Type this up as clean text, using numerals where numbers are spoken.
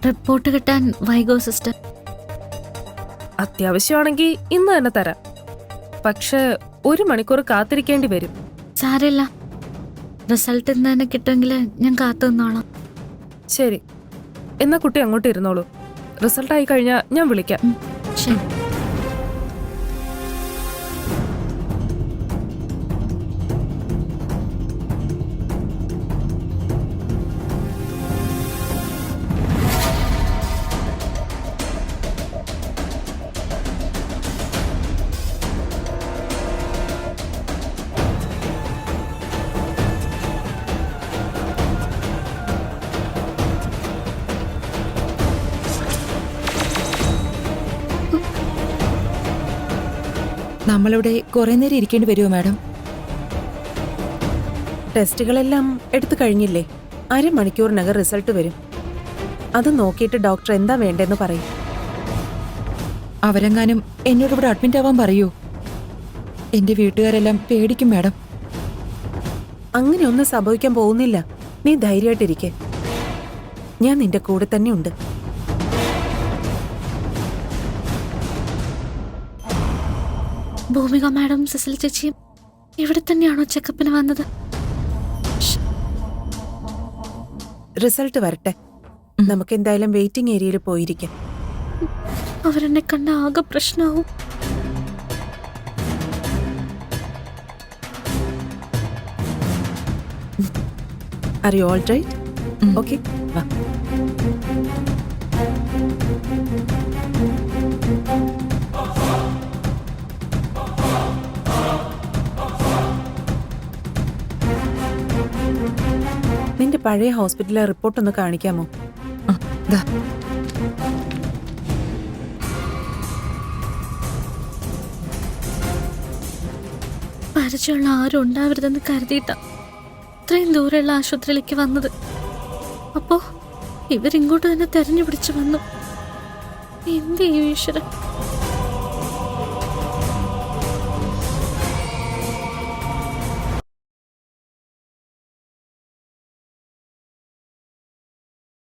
Report കിട്ടാൻ Vaiko sister? അത്യാവശ്യമാണെങ്കിൽ ഇന്ന് തന്നെ തരാം. പക്ഷെ 1 മണിക്കൂർ കാത്തിരിക്കേണ്ടി വരും. സാരമില്ല, റിസൾട്ട് ഇന്ന് തന്നെ കിട്ടുമെങ്കിൽ ഞാൻ കാത്തു നിന്നോളാം. ശരി, എന്നാ കുട്ടി അങ്ങോട്ട് ഇരുന്നോളൂ. റിസൾട്ട് ആയി കഴിഞ്ഞാൽ ഞാൻ വിളിക്കാം. ശരി. നമ്മളിവിടെ കുറെ നേരം ഇരിക്കേണ്ടി വരുമോ മാഡം? ടെസ്റ്റുകളെല്ലാം എടുത്തു കഴിഞ്ഞില്ലേ? 1/2 മണിക്കൂറിനകം റിസൾട്ട് വരും. അത് നോക്കിയിട്ട് ഡോക്ടർ എന്താ വേണ്ടെന്ന് പറയും. അവരെങ്ങാനും എന്നോട് ഇവിടെ അഡ്മിറ്റ് ആവാൻ പറയൂ. എന്റെ വീട്ടുകാരെല്ലാം പേടിക്കും മാഡം. അങ്ങനെയൊന്നും സംഭവിക്കാൻ പോകുന്നില്ല. നീ ധൈര്യമായിട്ടിരിക്കെ. ഞാൻ നിന്റെ കൂടെ തന്നെ ഉണ്ട്. ഭൂമിക മാഡം സിസിൽ ചേച്ചിയും ഇവിടെ തന്നെയാണോ ചെക്കപ്പിന് വന്നത്? റിസൾട്ട് വരട്ടെ. നമുക്ക് എന്തായാലും വെയിറ്റിംഗ് ഏരിയയിൽ പോയിരിക്കാം. അവരെന്നെ കണ്ട ആകെ പ്രശ്നമാവും. Are you all right? Okay, വാ. നിന്റെ പഴയ ഹോസ്പിറ്റലിലെ റിപ്പോർട്ട് ഒന്ന് കാണിക്കാമോ? പരിചയമുള്ള ആരും ഉണ്ടാവരുതെന്ന് കരുതിയിട്ടാ ഇത്രയും ദൂരെയുള്ള ആശുപത്രിയിലേക്ക് വന്നത്. അപ്പോ ഇവരിങ്ങോട്ട് തന്നെ തെരഞ്ഞു പിടിച്ചു വന്നു. എന്ത് ചെയ്യും ഈശ്വരൻ?